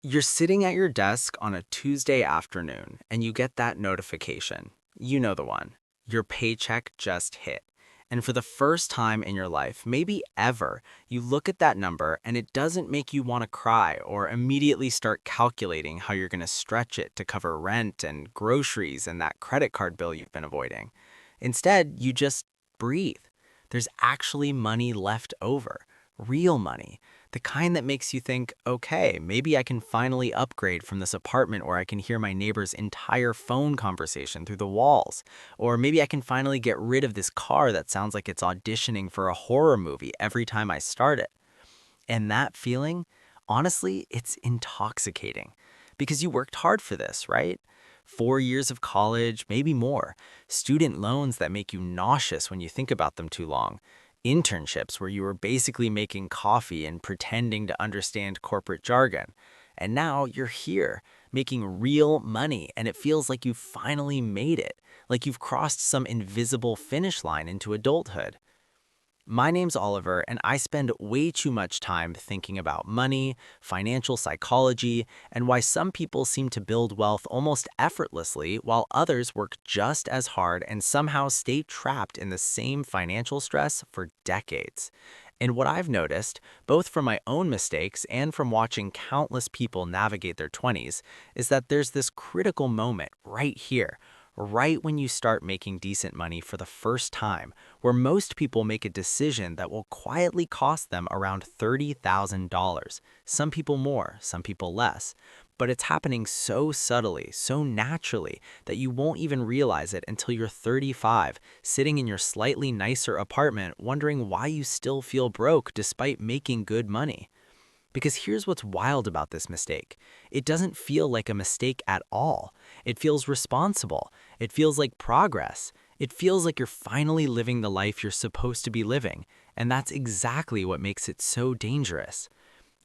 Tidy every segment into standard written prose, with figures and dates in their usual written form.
You're sitting at your desk on a Tuesday afternoon and you get that notification. You know the one. Your paycheck just hit. And for the first time in your life, maybe ever, you look at that number and it doesn't make you want to cry or immediately start calculating how you're going to stretch it to cover rent and groceries and that credit card bill you've been avoiding. Instead, you just breathe. There's actually money left over, real money. The kind that makes you think, okay, maybe I can finally upgrade from this apartment where I can hear my neighbor's entire phone conversation through the walls. Or maybe I can finally get rid of this car that sounds like it's auditioning for a horror movie every time I start it. And that feeling, honestly, it's intoxicating. Because you worked hard for this, right? 4 years of college, maybe more. Student loans that make you nauseous when you think about them too long. Internships where you were basically making coffee and pretending to understand corporate jargon. And now you're here, making real money, and it feels like you've finally made it, like you've crossed some invisible finish line into adulthood. My name's Oliver, and I spend way too much time thinking about money, financial psychology, and why some people seem to build wealth almost effortlessly while others work just as hard and somehow stay trapped in the same financial stress for decades. And what I've noticed, both from my own mistakes and from watching countless people navigate their 20s, is that there's this critical moment right here, right when you start making decent money for the first time, where most people make a decision that will quietly cost them around $30,000. Some people more, some people less. But it's happening so subtly, so naturally, that you won't even realize it until you're 35, sitting in your slightly nicer apartment, wondering why you still feel broke despite making good money. Because here's what's wild about this mistake. It doesn't feel like a mistake at all. It feels responsible. It feels like progress. It feels like you're finally living the life you're supposed to be living. And that's exactly what makes it so dangerous.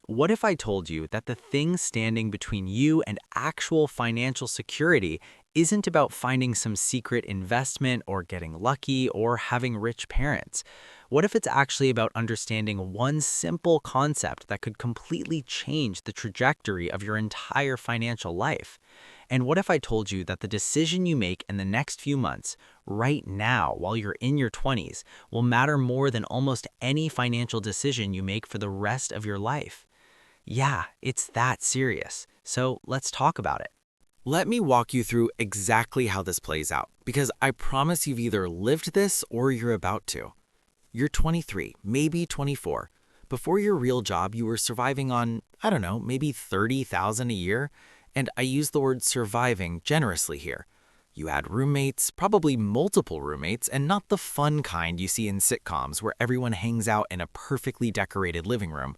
What if I told you that the thing standing between you and actual financial security isn't about finding some secret investment or getting lucky or having rich parents? What if it's actually about understanding one simple concept that could completely change the trajectory of your entire financial life? And what if I told you that the decision you make in the next few months, right now, while you're in your 20s, will matter more than almost any financial decision you make for the rest of your life? Yeah, it's that serious. So let's talk about it. Let me walk you through exactly how this plays out, because I promise you've either lived this or you're about to. You're 23, maybe 24. Before your real job, you were surviving on, I don't know, maybe 30,000 a year. And I use the word surviving generously here. You had roommates, probably multiple roommates, and not the fun kind you see in sitcoms where everyone hangs out in a perfectly decorated living room.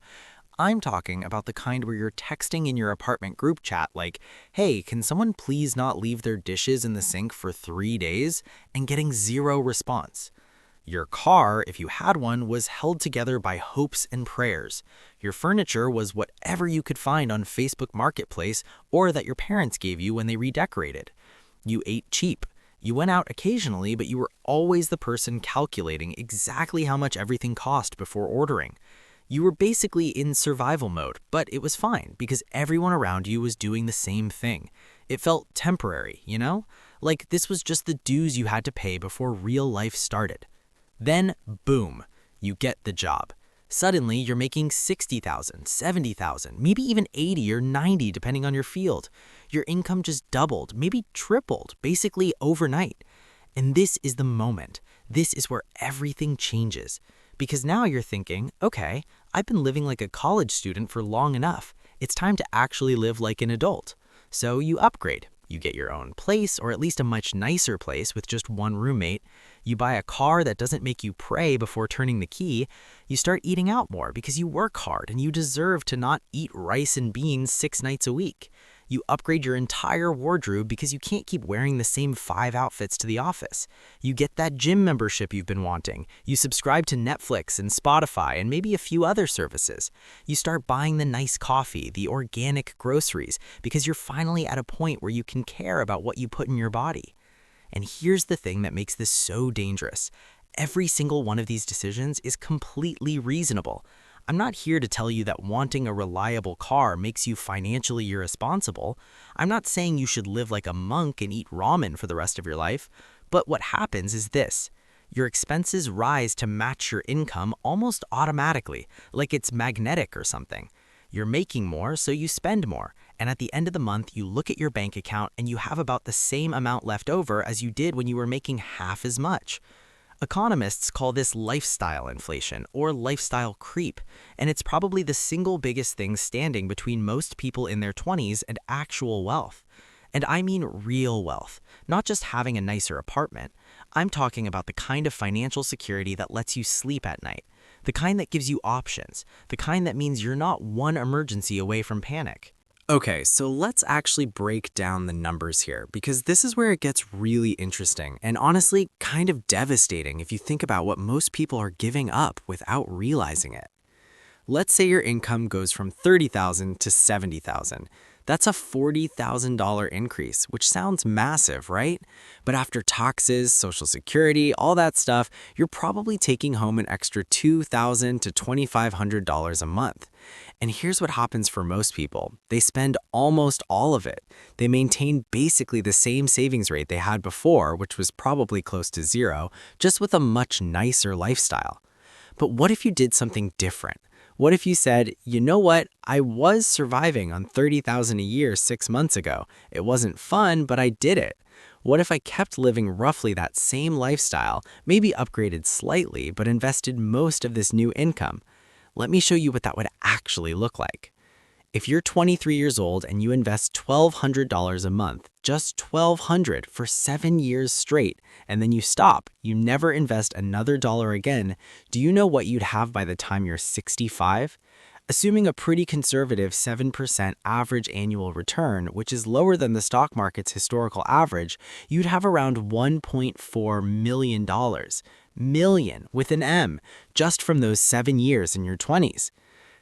I'm talking about the kind where you're texting in your apartment group chat like, hey, can someone please not leave their dishes in the sink for 3 days? And getting zero response. Your car, if you had one, was held together by hopes and prayers. Your furniture was whatever you could find on Facebook Marketplace or that your parents gave you when they redecorated. You ate cheap. You went out occasionally, but you were always the person calculating exactly how much everything cost before ordering. You were basically in survival mode, but it was fine because everyone around you was doing the same thing. It felt temporary, you know? Like this was just the dues you had to pay before real life started. Then, boom, you get the job. Suddenly, you're making 60,000, 70,000, maybe even 80 or 90 depending on your field. Your income just doubled, maybe tripled, basically overnight. And this is the moment. This is where everything changes. Because now you're thinking, okay, I've been living like a college student for long enough. It's time to actually live like an adult. So you upgrade. You get your own place, or at least a much nicer place with just one roommate. You buy a car that doesn't make you pray before turning the key. You start eating out more because you work hard and you deserve to not eat rice and beans 6 nights a week. You upgrade your entire wardrobe because you can't keep wearing the same 5 outfits to the office. You get that gym membership you've been wanting. You subscribe to Netflix and Spotify and maybe a few other services. You start buying the nice coffee, the organic groceries, because you're finally at a point where you can care about what you put in your body. And here's the thing that makes this so dangerous. Every single one of these decisions is completely reasonable. I'm not here to tell you that wanting a reliable car makes you financially irresponsible. I'm not saying you should live like a monk and eat ramen for the rest of your life. But what happens is this. Your expenses rise to match your income almost automatically, like it's magnetic or something. You're making more, so you spend more. And at the end of the month, you look at your bank account and you have about the same amount left over as you did when you were making half as much. Economists call this lifestyle inflation or lifestyle creep, and it's probably the single biggest thing standing between most people in their 20s and actual wealth. And I mean real wealth, not just having a nicer apartment. I'm talking about the kind of financial security that lets you sleep at night, the kind that gives you options, the kind that means you're not one emergency away from panic. Okay, so let's actually break down the numbers here, because this is where it gets really interesting and honestly kind of devastating if you think about what most people are giving up without realizing it. Let's say your income goes from $30,000 to $70,000. That's a $40,000 increase, which sounds massive, right? But after taxes, Social Security, all that stuff, you're probably taking home an extra $2,000 to $2,500 a month. And here's what happens for most people. They spend almost all of it. They maintain basically the same savings rate they had before, which was probably close to zero, just with a much nicer lifestyle. But what if you did something different? What if you said, you know what, I was surviving on $30,000 a year 6 months ago. It wasn't fun, but I did it. What if I kept living roughly that same lifestyle, maybe upgraded slightly, but invested most of this new income? Let me show you what that would actually look like. If you're 23 years old and you invest $1,200 a month, just $1,200 for 7 years straight, and then you stop, you never invest another dollar again, do you know what you'd have by the time you're 65? Assuming a pretty conservative 7% average annual return, which is lower than the stock market's historical average, you'd have around $1.4 million. Million with an M, just from those 7 years in your 20s.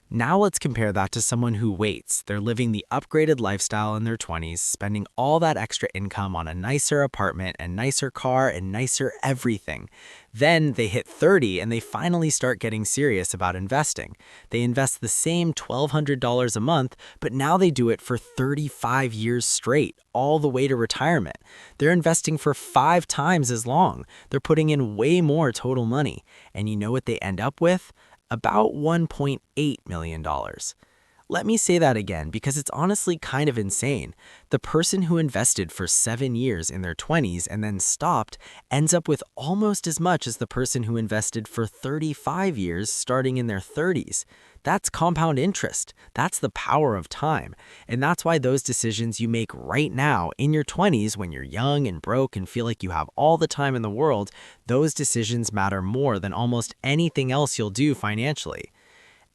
Now let's compare that to someone who waits. They're living the upgraded lifestyle in their 20s, spending all that extra income on a nicer apartment and nicer car and nicer everything. Then they hit 30 and they finally start getting serious about investing. They invest the same $1,200 a month, but now they do it for 35 years straight, all the way to retirement. They're investing for 5 times as long. They're putting in way more total money. And you know what they end up with? About $1.8 million. Let me say that again because it's honestly kind of insane. The person who invested for 7 years in their 20s and then stopped ends up with almost as much as the person who invested for 35 years starting in their 30s. That's compound interest. That's the power of time. And that's why those decisions you make right now in your 20s when you're young and broke and feel like you have all the time in the world, those decisions matter more than almost anything else you'll do financially.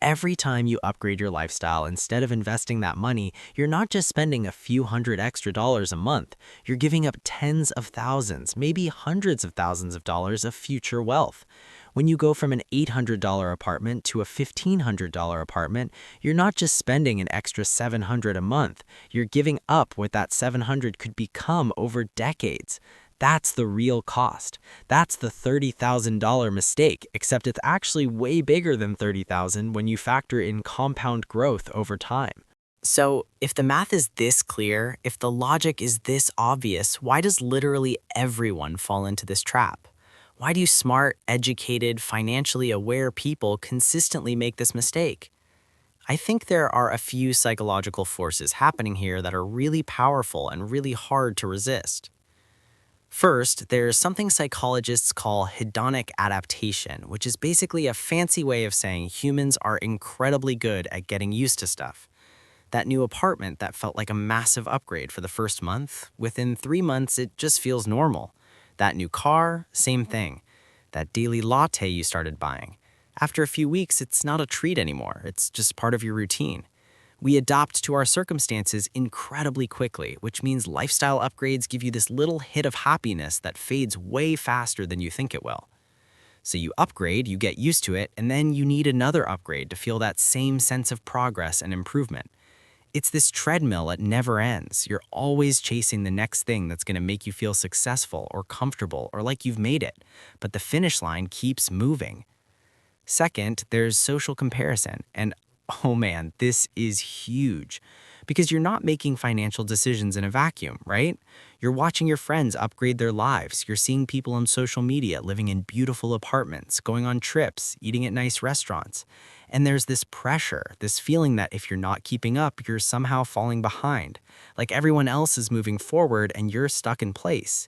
Every time you upgrade your lifestyle, instead of investing that money, you're not just spending a few hundred extra dollars a month. You're giving up tens of thousands, maybe hundreds of thousands of dollars of future wealth. When you go from an $800 apartment to a $1,500 apartment, you're not just spending an extra $700 a month. You're giving up what that $700 could become over decades. That's the real cost. That's the $30,000 mistake, except it's actually way bigger than $30,000 when you factor in compound growth over time. So, if the math is this clear, if the logic is this obvious, why does literally everyone fall into this trap? Why do smart, educated, financially aware people consistently make this mistake? I think there are a few psychological forces happening here that are really powerful and really hard to resist. First, there's something psychologists call hedonic adaptation, which is basically a fancy way of saying humans are incredibly good at getting used to stuff. That new apartment that felt like a massive upgrade for the first month, within 3 months it just feels normal. That new car, same thing. That daily latte you started buying. After a few weeks, it's not a treat anymore. It's just part of your routine. We adapt to our circumstances incredibly quickly, which means lifestyle upgrades give you this little hit of happiness that fades way faster than you think it will. So you upgrade, you get used to it, and then you need another upgrade to feel that same sense of progress and improvement. It's this treadmill that never ends. You're always chasing the next thing that's going to make you feel successful or comfortable or like you've made it, but the finish line keeps moving. Second, there's social comparison. And oh man, this is huge because you're not making financial decisions in a vacuum, right? You're watching your friends upgrade their lives. You're seeing people on social media living in beautiful apartments, going on trips, eating at nice restaurants. And there's this pressure, this feeling that if you're not keeping up, you're somehow falling behind. Like everyone else is moving forward and you're stuck in place.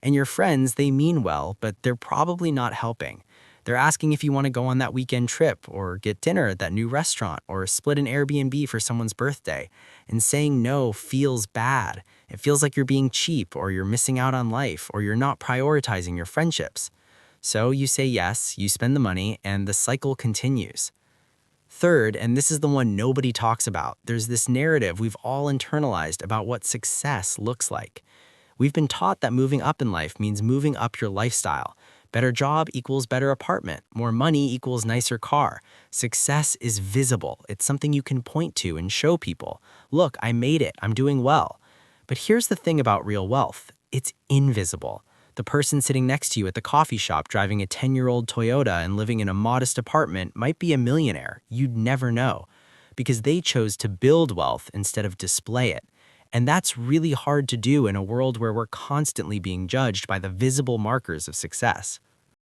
And your friends, they mean well, but they're probably not helping. They're asking if you want to go on that weekend trip or get dinner at that new restaurant or split an Airbnb for someone's birthday. And saying no feels bad. It feels like you're being cheap or you're missing out on life or you're not prioritizing your friendships. So you say yes, you spend the money, and the cycle continues. Third, and this is the one nobody talks about, there's this narrative we've all internalized about what success looks like. We've been taught that moving up in life means moving up your lifestyle. Better job equals better apartment. More money equals nicer car. Success is visible. It's something you can point to and show people. Look, I made it. I'm doing well. But here's the thing about real wealth. It's invisible. The person sitting next to you at the coffee shop driving a 10-year-old Toyota and living in a modest apartment might be a millionaire. You'd never know because they chose to build wealth instead of display it. And that's really hard to do in a world where we're constantly being judged by the visible markers of success.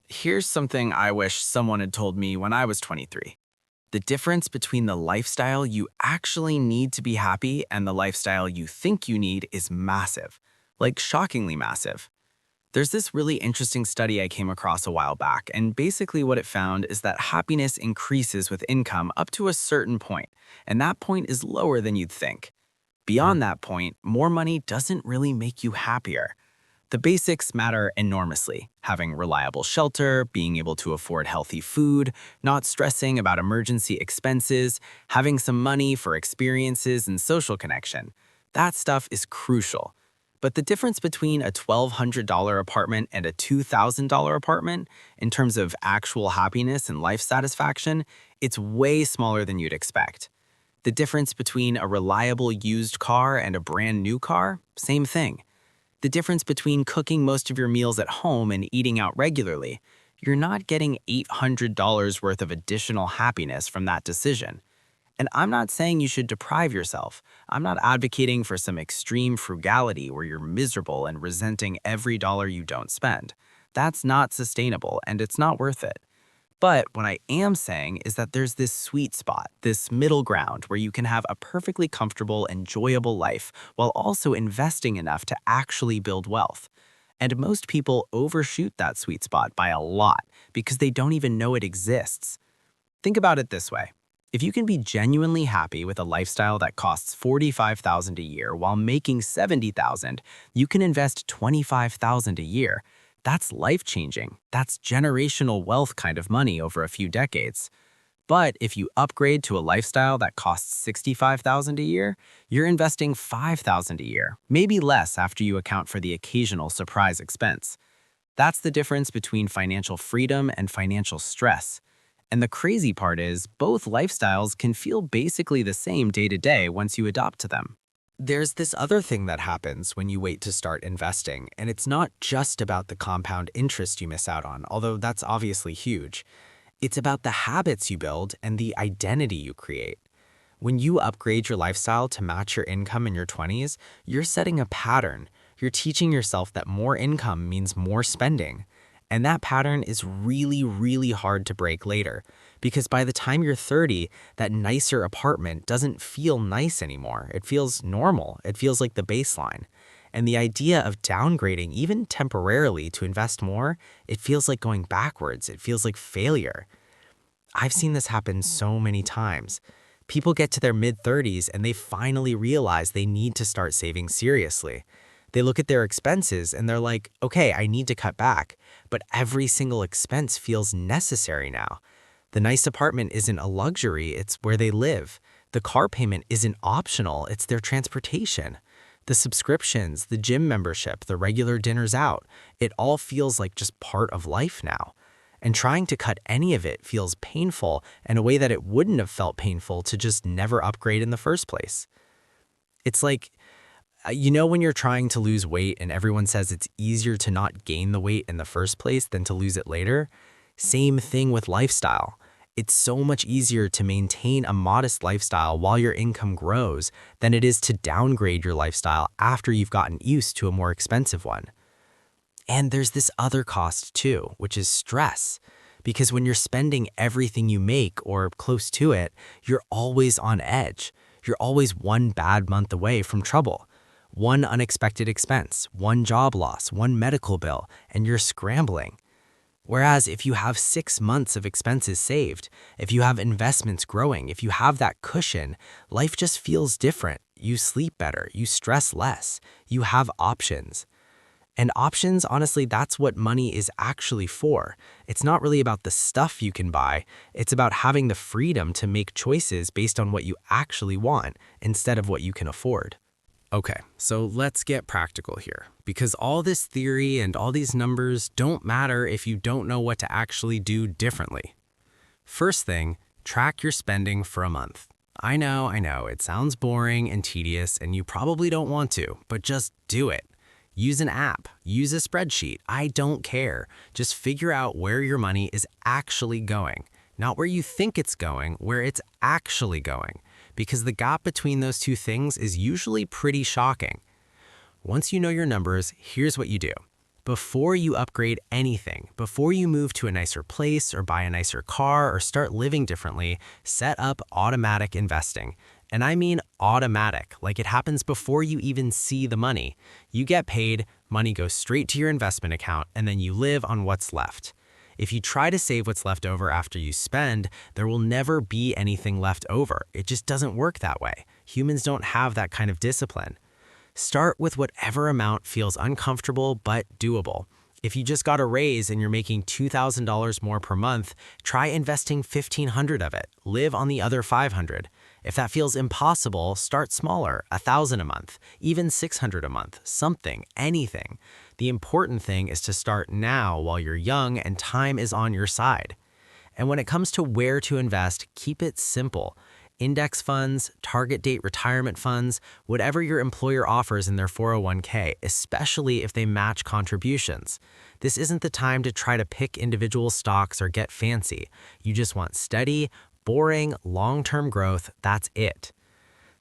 Here's something I wish someone had told me when I was 23. The difference between the lifestyle you actually need to be happy and the lifestyle you think you need is massive, like shockingly massive. There's this really interesting study I came across a while back, and basically what it found is that happiness increases with income up to a certain point, and that point is lower than you'd think. Beyond that point, more money doesn't really make you happier. The basics matter enormously. Having reliable shelter, being able to afford healthy food, not stressing about emergency expenses, having some money for experiences and social connection. That stuff is crucial. But the difference between a $1,200 apartment and a $2,000 apartment, in terms of actual happiness and life satisfaction, it's way smaller than you'd expect. The difference between a reliable used car and a brand new car, same thing. The difference between cooking most of your meals at home and eating out regularly, you're not getting $800 worth of additional happiness from that decision. And I'm not saying you should deprive yourself. I'm not advocating for some extreme frugality where you're miserable and resenting every dollar you don't spend. That's not sustainable and it's not worth it. But what I am saying is that there's this sweet spot, this middle ground where you can have a perfectly comfortable, enjoyable life while also investing enough to actually build wealth. And most people overshoot that sweet spot by a lot because they don't even know it exists. Think about it this way. If you can be genuinely happy with a lifestyle that costs $45,000 a year while making $70,000, you can invest $25,000 a year. That's life-changing. That's generational wealth kind of money over a few decades. But if you upgrade to a lifestyle that costs $65,000 a year, you're investing $5,000 a year, maybe less after you account for the occasional surprise expense. That's the difference between financial freedom and financial stress. And the crazy part is, both lifestyles can feel basically the same day to day once you adopt to them. There's this other thing that happens when you wait to start investing, and it's not just about the compound interest you miss out on, although that's obviously huge. It's about the habits you build and the identity you create. When you upgrade your lifestyle to match your income in your 20s, you're setting a pattern. You're teaching yourself that more income means more spending. And that pattern is really, really hard to break later, because by the time you're 30, that nicer apartment doesn't feel nice anymore. It feels normal. It feels like the baseline. And the idea of downgrading, even temporarily, to invest more, it feels like going backwards. It feels like failure. I've seen this happen so many times. People get to their mid-30s and they finally realize they need to start saving seriously. They look at their expenses and they're like, okay, I need to cut back, but every single expense feels necessary now. The nice apartment isn't a luxury, it's where they live. The car payment isn't optional, it's their transportation. The subscriptions, the gym membership, the regular dinners out, it all feels like just part of life now. And trying to cut any of it feels painful in a way that it wouldn't have felt painful to just never upgrade in the first place. It's like, when you're trying to lose weight and everyone says it's easier to not gain the weight in the first place than to lose it later? Same thing with lifestyle. It's so much easier to maintain a modest lifestyle while your income grows than it is to downgrade your lifestyle after you've gotten used to a more expensive one. And there's this other cost too, which is stress. Because when you're spending everything you make or close to it, you're always on edge. You're always one bad month away from trouble. One unexpected expense, one job loss, one medical bill, and you're scrambling. Whereas if you have 6 months of expenses saved, if you have investments growing, if you have that cushion, life just feels different. You sleep better, you stress less, you have options. And options, honestly, that's what money is actually for. It's not really about the stuff you can buy, it's about having the freedom to make choices based on what you actually want instead of what you can afford. Okay, so let's get practical here, because all this theory and all these numbers don't matter if you don't know what to actually do differently. First thing, track your spending for a month. I know, it sounds boring and tedious and you probably don't want to, but just do it. Use an app, use a spreadsheet, I don't care. Just figure out where your money is actually going. Not where you think it's going, where it's actually going. Because the gap between those two things is usually pretty shocking. Once you know your numbers, here's what you do. Before you upgrade anything, before you move to a nicer place or buy a nicer car or start living differently, set up automatic investing. And I mean automatic, like it happens before you even see the money. You get paid, money goes straight to your investment account, and then you live on what's left. If you try to save what's left over after you spend, there will never be anything left over. It just doesn't work that way. Humans don't have that kind of discipline. Start with whatever amount feels uncomfortable but doable. If you just got a raise and you're making $2,000 more per month, try investing $1,500 of it. Live on the other $500. If that feels impossible, start smaller, $1,000 a month, even $600 a month, something, anything. The important thing is to start now while you're young and time is on your side. And when it comes to where to invest, keep it simple. Index funds, target date retirement funds, whatever your employer offers in their 401k, especially if they match contributions. This isn't the time to try to pick individual stocks or get fancy. You just want steady, boring, long-term growth, that's it.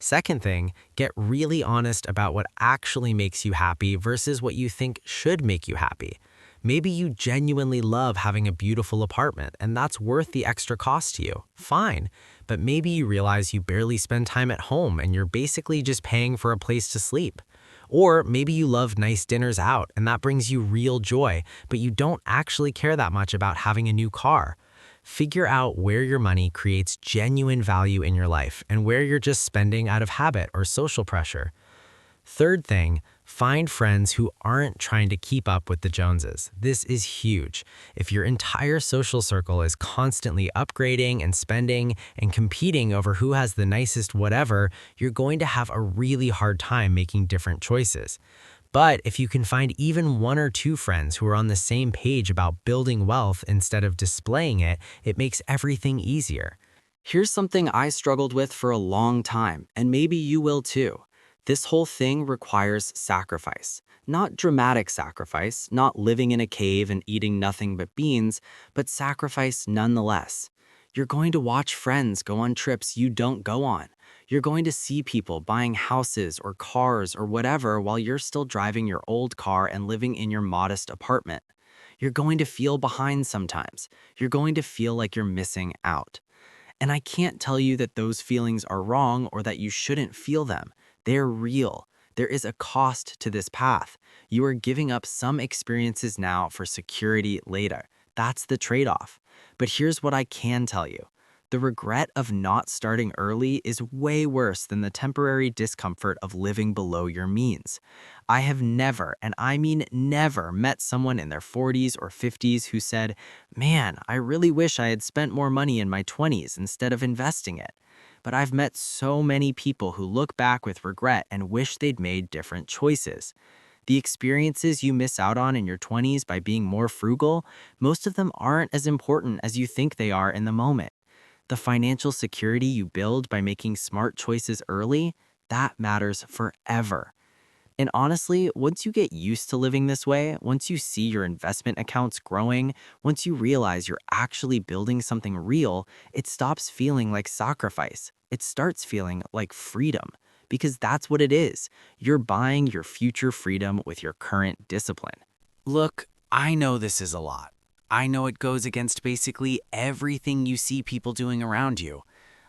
Second thing, get really honest about what actually makes you happy versus what you think should make you happy. Maybe you genuinely love having a beautiful apartment and that's worth the extra cost to you. Fine. But maybe you realize you barely spend time at home and you're basically just paying for a place to sleep. Or maybe you love nice dinners out and that brings you real joy, but you don't actually care that much about having a new car. Figure out where your money creates genuine value in your life and where you're just spending out of habit or social pressure. Third thing, find friends who aren't trying to keep up with the Joneses. This is huge. If your entire social circle is constantly upgrading and spending and competing over who has the nicest whatever, you're going to have a really hard time making different choices. But if you can find even one or two friends who are on the same page about building wealth instead of displaying it, it makes everything easier. Here's something I struggled with for a long time, and maybe you will too. This whole thing requires sacrifice. Not dramatic sacrifice, not living in a cave and eating nothing but beans, but sacrifice nonetheless. You're going to watch friends go on trips you don't go on. You're going to see people buying houses or cars or whatever while you're still driving your old car and living in your modest apartment. You're going to feel behind sometimes. You're going to feel like you're missing out. And I can't tell you that those feelings are wrong or that you shouldn't feel them. They're real. There is a cost to this path. You are giving up some experiences now for security later. That's the trade-off. But here's what I can tell you. The regret of not starting early is way worse than the temporary discomfort of living below your means. I have never, and I mean never, met someone in their 40s or 50s who said, "Man, I really wish I had spent more money in my 20s instead of investing it." But I've met so many people who look back with regret and wish they'd made different choices. The experiences you miss out on in your 20s by being more frugal, most of them aren't as important as you think they are in the moment. The financial security you build by making smart choices early, that matters forever. And honestly, once you get used to living this way, once you see your investment accounts growing, once you realize you're actually building something real, it stops feeling like sacrifice. It starts feeling like freedom. Because that's what it is. You're buying your future freedom with your current discipline. Look, I know this is a lot. I know it goes against basically everything you see people doing around you.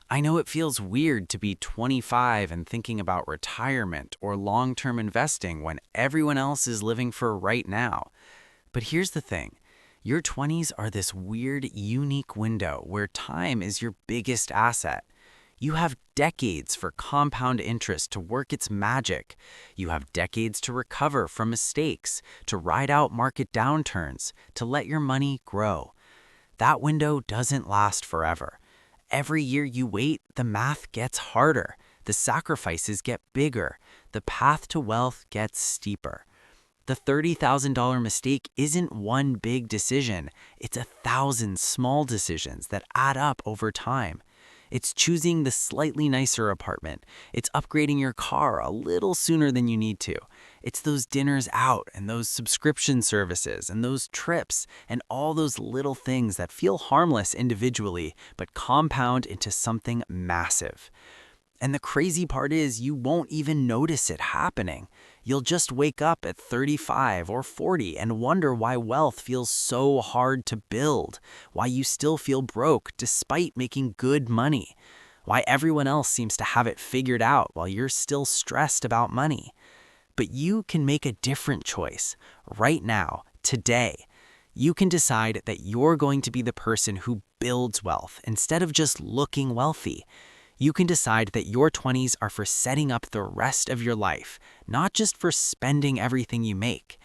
I know it feels weird to be 25 and thinking about retirement or long-term investing when everyone else is living for right now. But here's the thing. Your 20s are this weird, unique window where time is your biggest asset. You have decades for compound interest to work its magic. You have decades to recover from mistakes, to ride out market downturns, to let your money grow. That window doesn't last forever. Every year you wait, the math gets harder, the sacrifices get bigger, the path to wealth gets steeper. The $30,000 mistake isn't one big decision, it's 1,000 small decisions that add up over time. It's choosing the slightly nicer apartment. It's upgrading your car a little sooner than you need to. It's those dinners out and those subscription services and those trips and all those little things that feel harmless individually but compound into something massive. And the crazy part is you won't even notice it happening. You'll just wake up at 35 or 40 and wonder why wealth feels so hard to build, why you still feel broke despite making good money, why everyone else seems to have it figured out while you're still stressed about money. But you can make a different choice right now, today. You can decide that you're going to be the person who builds wealth instead of just looking wealthy. You can decide that your 20s are for setting up the rest of your life, not just for spending everything you make.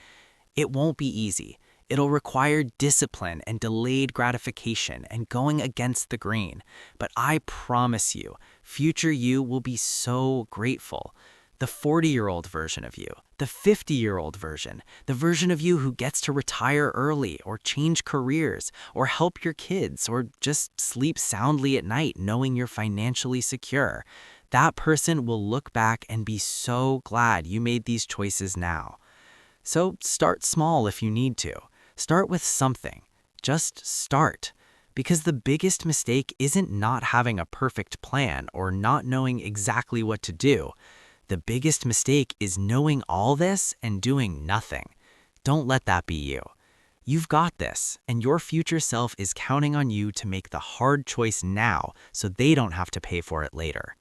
It won't be easy. It'll require discipline and delayed gratification and going against the grain. But I promise you, future you will be so grateful. The 40-year-old version of you, the 50-year-old version, the version of you who gets to retire early or change careers or help your kids or just sleep soundly at night knowing you're financially secure. That person will look back and be so glad you made these choices now. So start small if you need to. Start with something. Just start. Because the biggest mistake isn't not having a perfect plan or not knowing exactly what to do. The biggest mistake is knowing all this and doing nothing. Don't let that be you. You've got this, and your future self is counting on you to make the hard choice now so they don't have to pay for it later.